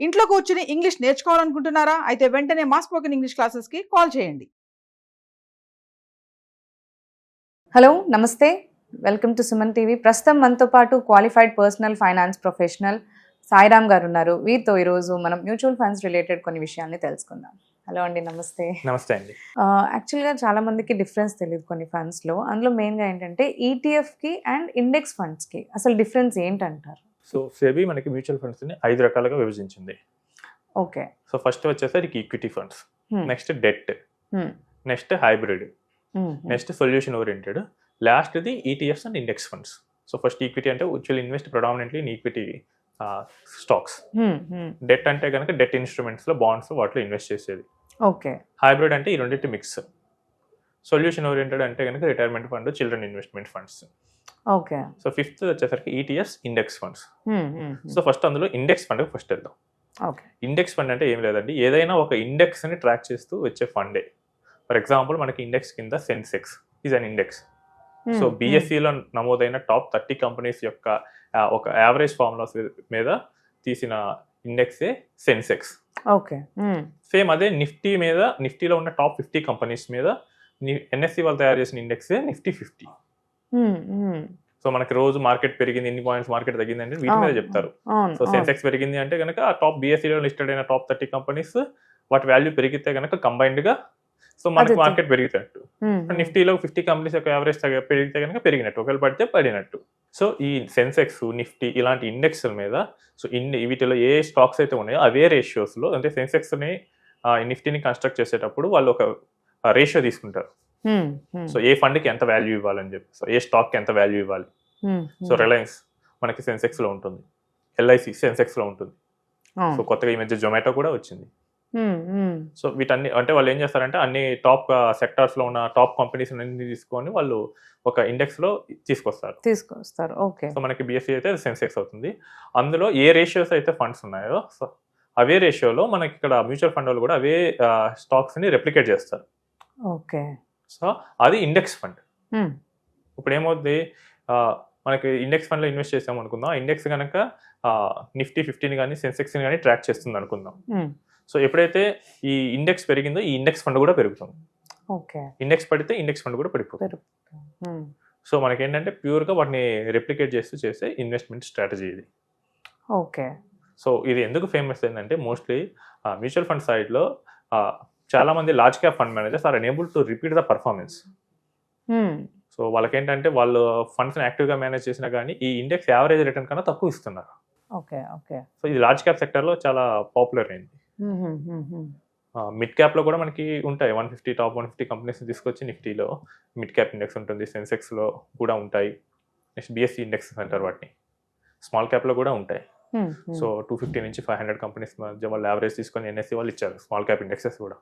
ఇంట్లో కూర్చుని ఇంగ్లీష్ నేర్చుకోవాలనుకుంటున్నారా? అయితే వెంటనే మా స్పోకెన్ ఇంగ్లీష్ క్లాసెస్కి కాల్ చేయండి. హలో నమస్తే, వెల్కమ్ టు సుమన్ టీవీ. ప్రస్తుతం మనతో పాటు qualified personal finance professional Sairam గారు ఉన్నారు. వీరితో ఈరోజు మనం మ్యూచువల్ ఫండ్స్ రిలేటెడ్ కొన్ని విషయాల్ని తెలుసుకుందాం. హలో అండి, నమస్తే. నమస్తే అండి. యాక్చువల్గా చాలా మందికి డిఫరెన్స్ తెలియదు కొన్ని ఫండ్స్లో. అందులో మెయిన్గా ఏంటంటే ఈటీఎఫ్కి అండ్ ఇండెక్స్ ఫండ్స్కి అసలు డిఫరెన్స్ ఏంటంటారు? సో సెబీ మనకి మ్యూచువల్ ఫండ్స్ని 5 రకాలుగా విభజించింది. ఓకే. సో ఫస్ట్ వచ్చేసరికి equity funds, next debt, next hybrid, next solution oriented, లాస్ట్ది ETFs and index funds. So first equity అంటే which will invest predominantly in equity stocks. Debt అంటే కనుక డెట్ ఇన్స్ట్రుమెంట్స్లో బాండ్స్ వాటిలో ఇన్వెస్ట్ చేసేది. ఓకే. హైబ్రిడ్ అంటే ఈ రెండింటి మిక్స్. సొల్యూషన్ ఓరియంటెడ్ అంటే కనుక retirement fund, children investment funds. Okay. So fifth వచ్చేసరికి ETFs, index funds. So first అందులో ఇండెక్స్ ఫండ్ ఫస్ట్ వెళ్దాం. ఓకే. ఇండెక్స్ ఫండ్ అంటే ఏం లేదండి, ఏదైనా ఒక ఇండెక్స్ని ట్రాక్ చేస్తూ వచ్చే ఫండే. ఫర్ ఎగ్జాంపుల్ మనకి ఇండెక్స్ కింద Sensex is an index. So బిఎస్సిలో నమోదైన టాప్ 30 కంపెనీస్ యొక్క ఒక యావరేజ్ ఫార్ములాస్ మీద తీసిన ఇండెక్సే సెన్సెక్స్. ఓకే. సేమ్ అదే నిఫ్టీలో ఉన్న టాప్ 50 కంపెనీస్ మీద ఎన్ఎస్సి వాళ్ళు తయారు చేసిన ఇండెక్సే నిఫ్టీ 50. సో మనకి రోజు మార్కెట్ పెరిగింది, ఎన్ని పాయింట్స్ మార్కెట్ తగ్గింది అంటే వీటి మీద చెప్తారు. సో సెన్సెక్స్ పెరిగింది అంటే కనుక ఆ టాప్ బిఎస్సిలో లిస్టెడ్ అయిన టాప్ 30 కంపెనీస్ వాటి వాల్యూ పెరిగితే కనుక కంబైన్డ్ గా సో మనకి మార్కెట్ పెరిగినట్టు. నిఫ్టీలో 50 కంపెనీస్ యొక్క యావరేజ్ పెరిగితే కనుక పెరిగినట్టు, ఒకవేళ పడితే పడినట్టు. సో ఈ సెన్సెక్స్, నిఫ్టీ ఇలాంటి ఇండెక్స్ల మీద సో వీటిలో ఏ స్టాక్స్ అయితే ఉన్నాయో అవే రేషియోస్లో, అంటే సెన్సెక్స్ని నిఫ్టీని కన్స్ట్రక్ట్ చేసేటప్పుడు వాళ్ళు ఒక రేషియో తీసుకుంటారు. సో ఏ ఫండ్కి ఎంత వాల్యూ ఇవ్వాలని చెప్పి, సో ఏ స్టాక్కి ఎంత వాల్యూ ఇవ్వాలి. సో రిలయన్స్ మనకి సెన్సెక్స్లో ఉంటుంది, ఎల్ఐసి సెన్సెక్స్లో ఉంటుంది. సో కొత్తగా ఈ మధ్య జొమాటో కూడా వచ్చింది. సో వీటన్ని అంటే వాళ్ళు ఏం చేస్తారంటే అన్ని టాప్ సెక్టార్స్లో ఉన్న టాప్ కంపెనీస్ అన్ని తీసుకొని వాళ్ళు ఒక ఇండెక్స్లో తీసుకొస్తారు. ఓకే. సో మనకి బిఎస్సి అయితే సెన్సెక్స్ అవుతుంది. అందులో ఏ రేషియోస్ అయితే ఫండ్స్ ఉన్నాయో సో అవే రేషియోలో మనకి ఇక్కడ మ్యూచువల్ ఫండ్ వాళ్ళు కూడా అవే స్టాక్స్ని రెప్లికేట్ చేస్తారు. ఓకే. సో అది ఇండెక్స్ ఫండ్. ఇప్పుడు ఏమవుతుంది, మనకి ఇండెక్స్ ఫండ్లో ఇన్వెస్ట్ చేసాం అనుకుందాం, ఇండెక్స్ కనుక నిఫ్టీ 50ని కానీ సెన్సెక్స్ని కానీ ట్రాక్ చేస్తుంది అనుకుందాం. సో ఎప్పుడైతే ఈ ఇండెక్స్ పెరిగిందో ఈ ఇండెక్స్ ఫండ్ కూడా పెరుగుతుంది. ఓకే. ఇండెక్స్ పడితే ఇండెక్స్ ఫండ్ కూడా పడిపోతుంది. సో మనకి ఏంటంటే ప్యూర్గా వాటిని రెప్లికేట్ చేస్తూ చేసే ఇన్వెస్ట్మెంట్ స్ట్రాటజీ ఇది. ఓకే. సో ఇది ఎందుకు ఫేమస్ అయిందంటే మోస్ట్లీ మ్యూచువల్ ఫండ్ సైడ్లో చాలా మంది large cap fund managers are enable to repeat the performance. So వాళ్ళకేంటంటే వాళ్ళు ఫండ్స్ని యాక్టివ్గా మేనేజ్ చేసినా కానీ ఈ ఇండెక్స్ యావరేజ్ రిటర్న్ కన్నా తక్కువ ఇస్తున్నారు. ఓకే. ఓకే. సో ఇది లార్జ్ క్యాప్ సెక్టర్లో చాలా పాపులర్ అయింది. మిడ్ క్యాప్లో కూడా మనకి ఉంటాయి 150 టాప్ 150 కంపెనీస్ తీసుకొచ్చి నిఫ్టీలో మిడ్ క్యాప్ ఇండెక్స్ ఉంటుంది, సెన్సెక్స్లో కూడా ఉంటాయి. నెక్స్ట్ బిఎస్సి ఇండెక్స్ అంటారు వాటిని. స్మాల్ క్యాప్లో కూడా ఉంటాయి. సో 250 నుంచి 500 కంపెనీస్ మధ్య వాళ్ళు యావరేజ్ తీసుకొని ఎన్ఎస్సి వాళ్ళు ఇచ్చారు స్మాల్ క్యాప్ ఇండెక్సెస్ కూడా.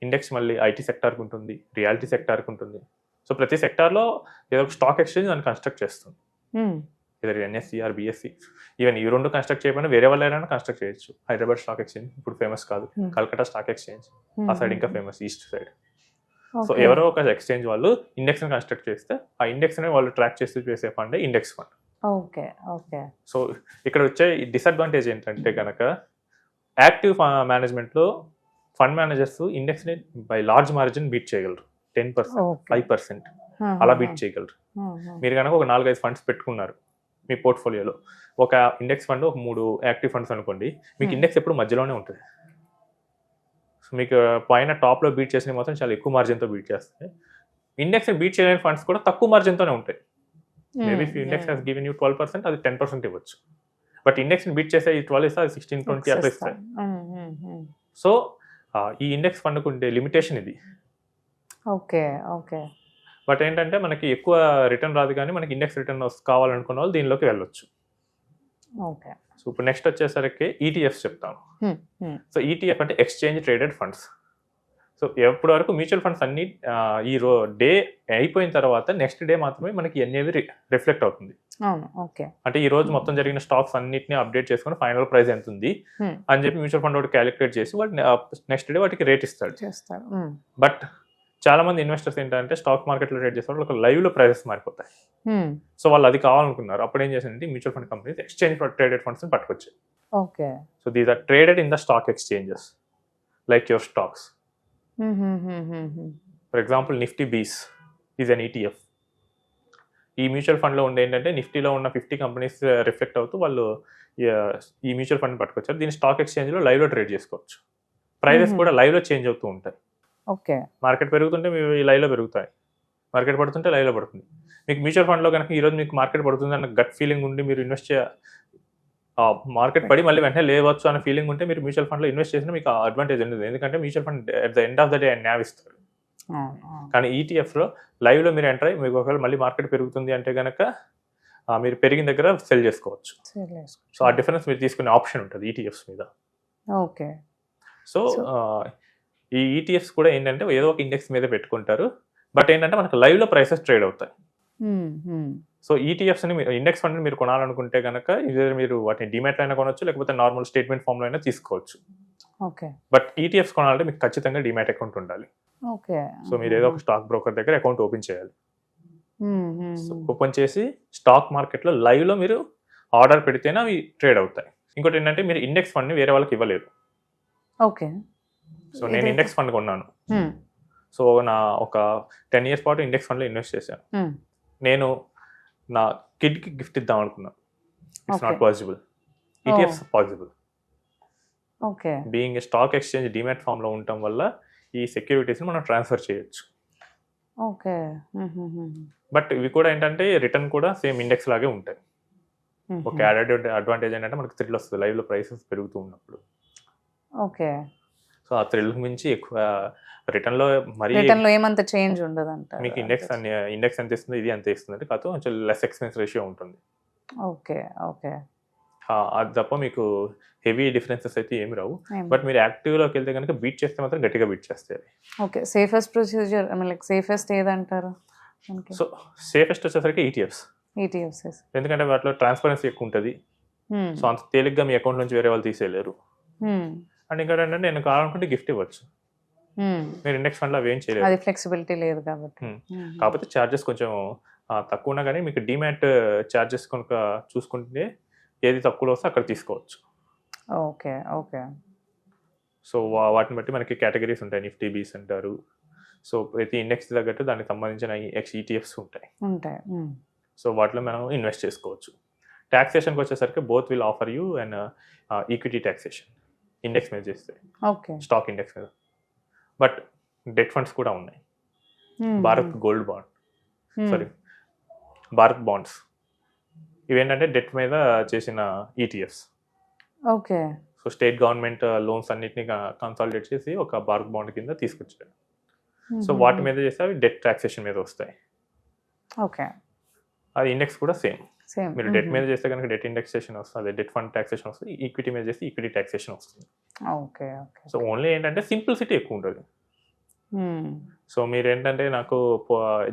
ఇండెక్స్ మళ్ళీ ఐటీ సెక్టార్కి ఉంటుంది, రియాలిటీ సెక్టార్కి ఉంటుంది. సో ప్రతి సెక్టార్లో ఏదో ఒక స్టాక్ ఎక్స్చేంజ్ దాన్ని కన్స్ట్రక్ట్ చేస్తుంది. Either NSC or BSC. Even ఈ రెండు కన్స్ట్రక్ట్ చేయకపోయినా వేరే వాళ్ళు అయినా కన్స్ట్రక్ట్ చేయొచ్చు. హైదరాబాద్ స్టాక్ ఎక్స్చేంజ్ ఇప్పుడు ఫేమస్ కాదు, కల్కటా స్టాక్ ఎక్స్చేంజ్ ఆ సైడ్ ఇంకా ఫేమస్, ఈస్ట్ సైడ్. సో ఎవరో ఒక ఎక్స్చేంజ్ వాళ్ళు ఇండెక్స్ని కన్స్ట్రక్ట్ చేస్తే ఆ ఇండెక్స్ని వాళ్ళు ట్రాక్ చేస్తూ చేసే fund index fund. Okay. Okay. So ఇక్కడ వచ్చే డిసడ్వాంటేజ్ ఏంటంటే కనుక యాక్టివ్ మేనేజ్మెంట్లో ఫండ్ మేనేజర్స్ ఇండెక్స్ని బై లార్జ్ మార్జిన్ బీట్ చేయగలరు. 10%, 5% అలా బీట్ చేయగలరు. మీరు కనుక ఒక 4-5 ఫండ్స్ పెట్టుకున్నారు మీ పోర్ట్ఫోలియోలో, ఒక ఇండెక్స్ ఫండ్ ఒక 3 యాక్టివ్ ఫండ్స్ అనుకోండి, మీకు ఇండెక్స్ ఎప్పుడు మధ్యలోనే ఉంటుంది. సో మీకు పైన టాప్లో బీట్ చేసిన మాత్రం చాలా ఎక్కువ మార్జిన్తో బీట్ చేస్తాయి. ఇండెక్స్ని బీట్ చేయలేని ఫండ్స్ కూడా తక్కువ మార్జిన్తోనే ఉంటాయి. Maybe index has given you 12%, అది 10% ఇవ్వచ్చు. బట్ ఇండెక్స్ని బీట్ చేస్తే 12 ఇస్తే అది 16-20 అట్లా ఇస్తాయి. సో ఈ ఇండెక్స్ ఫండ్కు ఉండే లిమిటేషన్ ఇది. ఓకే. ఓకే. బట్ ఏంటంటే మనకి ఎక్కువ రిటర్న్ రాదు, కానీ మనకి ఇండెక్స్ రిటర్న్ కావాలనుకున్న వాళ్ళు దీనిలోకి వెళ్ళొచ్చు. ఓకే. సో ఇప్పుడు నెక్స్ట్ వచ్చేసరికి ఈటీఎఫ్స్ చెప్తాను. సో ఈటీఎఫ్ అంటే ఎక్స్చేంజ్ ట్రేడెడ్ ఫండ్స్. సో ఎప్పటి వరకు మ్యూచువల్ ఫండ్స్ అన్ని ఈ డే అయిపోయిన తర్వాత నెక్స్ట్ డే మాత్రమే మనకి ఎన్ఏవి రిఫ్లెక్ట్ అవుతుంది. అంటే ఈ రోజు మొత్తం జరిగిన స్టాక్స్ అన్నిటిని అప్డేట్ చేసుకుని ఫైనల్ ప్రైస్ ఎంత ఉంది అని చెప్పి మ్యూచువల్ ఫండ్ వాటి క్యాలిక్యులేట్ చేసి వాటి నెక్స్ట్ డే వాటికి రేట్ ఇస్తాడు. బట్ చాలా మంది ఇన్వెస్టర్స్ ఏంటంటే స్టాక్ మార్కెట్లో ట్రేడ్ చేస్తారు, ఒక లైవ్లో ప్రైసెస్ మారిపోతాయి. సో వాళ్ళు అది కావాలనుకున్నారు. అప్పుడు ఏం చేశారంటే mutual fund companies exchange traded ఫండ్స్ని పట్టుకొచ్చాయి. Okay. So these are traded in the stock exchanges like your stocks. For example Nifty BeES is an ETF. ఈ మ్యూచువల్ ఫండ్లో ఉండే ఏంటంటే నిఫ్టీలో ఉన్న 50 కంపెనీస్ రిఫ్లెక్ట్ అవుతూ వాళ్ళు ఈ మ్యూచువల్ ఫండ్ పట్టుకొచ్చారు. దీన్ని స్టాక్ ఎక్స్చేంజ్లో లైవ్లో ట్రేడ్ చేసుకోవచ్చు. ప్రైజెస్ కూడా లైవ్లో చేంజ్ అవుతూ ఉంటాయి. ఓకే. మార్కెట్ పెరుగుతుంటే మీ లైవ్లో పెరుగుతాయి, మార్కెట్ పడుతుంటే లైవ్లో పడుతుంది. మీకు మ్యూచువల్ ఫండ్లో కనుక ఈరోజు మీకు మార్కెట్ పడుతుంది అన్న గట్ ఫీలింగ్ ఉండి మీరు ఇన్వెస్ట్ మార్కెట్ పడి మళ్ళీ వెంటనే లేవచ్చు అన్న ఫీలింగ్ ఉంటే మీరు మ్యూచువల్ ఫండ్లో ఇన్వెస్ట్ చేసినా మీకు అడ్వాంటేజ్ ఉంటుంది. ఎందుకంటే mutual fund at the end of the day NAV ఇస్తారు. కానీ ETFలో లైవ్లో మీరు ఎంటర్ అయ్యి మీకు ఒకవేళ మళ్ళీ మార్కెట్ పెరుగుతుంది అంటే కనుక మీరు పెరిగిన దగ్గర సెల్ చేసుకోవచ్చు. సో ఆ డిఫరెన్స్ మీరు తీసుకునే ఆప్షన్ ఉంటుంది ETFs మీద. ఓకే. సో ఈ ETFs కూడా ఏంటంటే ఏదో ఒక ఇండెక్స్ మీద పెట్టుకుంటారు, బట్ ఏంటంటే మనకు లైవ్లో ప్రైసెస్ ట్రేడ్ అవుతాయి. సో ETFస్ని ఇండెక్స్ ఫండ్ని మీరు కొనాలనుకుంటే కనుక ఇదే మీరు వాటిని డిమాట్లో అయినా కొనవచ్చు, లేకపోతే నార్మల్ స్టేట్మెంట్ ఫామ్లో అయినా తీసుకోవచ్చు. ఓకే. బట్ ETFs కొనాలంటే మీకు ఖచ్చితంగా డిమాట్ అకౌంట్ ఉండాలి. ఓకే. సో మీరు ఏదో ఒక స్టాక్ బ్రోకర్ దగ్గర అకౌంట్ ఓపెన్ చేయాలి. ఓపెన్ చేసి స్టాక్ మార్కెట్లో లైవ్లో మీరు ఆర్డర్ పెడితేనే అవి ట్రేడ్ అవుతాయి. ఇంకోటి ఏంటంటే మీరు ఇండెక్స్ ఫండ్ని వేరే వాళ్ళకి ఇవ్వలేరు. ఓకే. సో నేను ఇండెక్స్ ఫండ్ కొన్నాను. సో నా ఒక 10 years పాటు ఇండెక్స్ ఫండ్లో ఇన్వెస్ట్ చేశాను. నేను నా కిడ్కి గిఫ్ట్ ఇద్దాం అనుకున్నాను. It's not possible. ETFs possible. Okay. Being stock exchange demat ఫామ్లో ఉండటం వల్ల ఈ సెక్యూరిటీస్ని మనం ట్రాన్స్ఫర్ చేయొచ్చు. ఓకే. బట్ ఇవి కూడా ఏంటంటే రిటర్న్ కూడా సేమ్ ఇండెక్స్ లాగే ఉంటాయి. ఒక యాడెడ్ అడ్వాంటేజ్ ఏంటంటే మనకు థ్రిల్ వస్తుంది లైవ్లో ప్రైసెస్ పెరుగుతూ ఉన్నప్పుడు. ఓకే. సో ఆ థ్రిల్కి మించి ఎక్కువ రిటర్న్లో మరీ ఏమంత చేంజ్ ఉండదు అంట. మీకు ఇండెక్స్ ఎంత ఇస్తుంది, ఇది ఎంత ఇస్తుంది అంటే కాదు కొంచెం లెస్ ఎక్స్పెన్స్ రేషియో ఉంటుంది. ఓకే. ఓకే. అది తప్ప మీకు హెవీ డిఫరెన్సెస్ అయితే ఏమి రావు. బట్ మీరు యాక్టివ్లోకి వెళ్తే కనుక బీట్ చేస్తే మాత్రం గట్టిగా బీట్ చేస్తాయి. Okay. Safest procedure like safest ఏదంటారు? సో సేఫెస్ట్ వచ్చేసరికి ETFs. ఎందుకంటే వాటిలో ట్రాన్స్పరెన్సీ ఎక్కువ ఉంటుంది. సో అంత తేలిగ్గా మీ అకౌంట్ నుంచి వేరే వాళ్ళు తీసేయలేరు. అండ్ ఇంకా ఏంటంటే నేను కావాలనుకుంటే గిఫ్ట్ ఇవ్వచ్చు. మీరు ఇండెక్స్ ఫండ్లో అవి ఏం చేయలేదు, అది ఫ్లెక్సిబిలిటీ లేదు కాబట్టి. కాకపోతే ఛార్జెస్ కొంచెం తక్కువ ఉన్నా కానీ మీకు డిమాట్ ఛార్జెస్ కనుక చూసుకుంటే ఏది తక్కువలో వస్తే అక్కడ తీసుకోవచ్చు. ఓకే. ఓకే. సో వాటిని బట్టి మనకి కేటగిరీస్ ఉంటాయి. నిఫ్టీ బీస్ అంటారు. సో ప్రతి ఇండెక్స్ తగ్గట్టు దానికి సంబంధించిన ETFs ఉంటాయి. సో వాటిలో మనం ఇన్వెస్ట్ చేసుకోవచ్చు. టాక్సేషన్కి వచ్చేసరికి both will offer you and equity taxation index మీద చేస్తే, స్టాక్ ఇండెక్స్ మీద. బట్ డెట్ ఫండ్స్ కూడా ఉన్నాయి. Bharat gold bond, Bharat bonds, ఇవేంటంటే డెట్ మీద చేసిన ETFs. Okay. So state government loans అన్నిటిని కన్సాలిడేట్ చేసి ఒక భారత్ బాండ్ కింద తీసుకొచ్చారు. సో వాటి మీద చేస్తే అవి డెట్ టాక్సేషన్ మీద వస్తాయి. ఓకే. అది ఇండెక్స్ కూడా సేమ్. మీరు డెట్ మీద చేస్తే కనుక డెట్ ఇండెక్సేషన్ వస్తుంది, డెట్ ఫండ్ టాక్సేషన్ వస్తుంది. ఈక్విటీ మీద చేస్తే ఈక్విటీ టాక్సేషన్ వస్తుంది. ఓకే. సో ఓన్లీ ఏంటంటే సింప్లిసిటీ ఎక్కువ ఉంటుంది. సో మీరు ఏంటంటే నాకు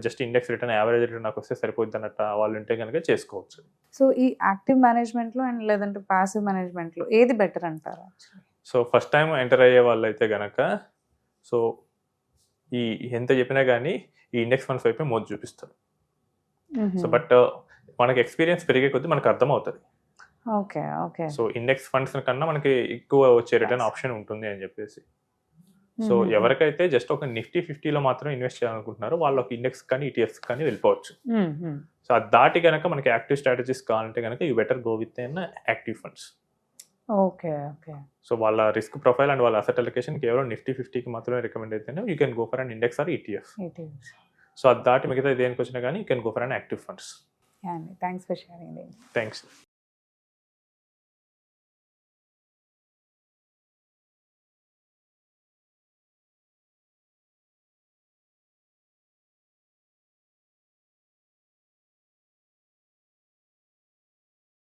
just index return average return నాకు వస్తే సరిపోద్ది అన్నట్టు వాళ్ళు ఉంటే కనుక చేసుకోవచ్చు. సో ఈ యాక్టివ్ మేనేజ్మెంట్లో అండ్ లేదంటే పాసివ్ మేనేజ్మెంట్లో ఏది బెటర్ అంటారు? సో ఫస్ట్ టైం ఎంటర్ అయ్యే వాళ్ళు అయితే కనుక సో ఈ ఎంత చెప్పినా కానీ ఈ ఇండెక్స్ ఫండ్స్ వైపే మోజు చూపిస్తారు. సో బట్ మనకి ఎక్స్పీరియన్స్ పెరిగే కొద్దీ మనకు అర్థమవుతుంది. Okay. Okay. So index funds కన్నా మనకి ఎక్కువ వచ్చే రిటర్న్ ఆప్షన్ ఉంటుంది అని చెప్పేసి. సో ఎవరికైతే జస్ట్ ఒక నిఫ్టీ 50లో మాత్రం ఇన్వెస్ట్ చేయాలనుకుంటున్నారో వాళ్ళు ఒక ఇండెక్స్ కానీ ETFs కానీ వెళ్ళిపోవచ్చు. సో అది దాటి కనుక మనకి యాక్టివ్ స్ట్రాటజీస్ కావాలంటే కనుక you better go with active funds. Okay. Okay. So వాళ్ళ రిస్క్ ప్రొఫైల్ అండ్ వాళ్ళ అసెట్ అలొకేషన్ కేవలం నిఫ్టీ 50కి మాత్రమే రికమెండ్ అయితేనే you can go for an index or ETF. So అది దాటి మిగతా దేనికి వచ్చినా కానీ you can go for an active funds. Thanks for sharing. Thanks.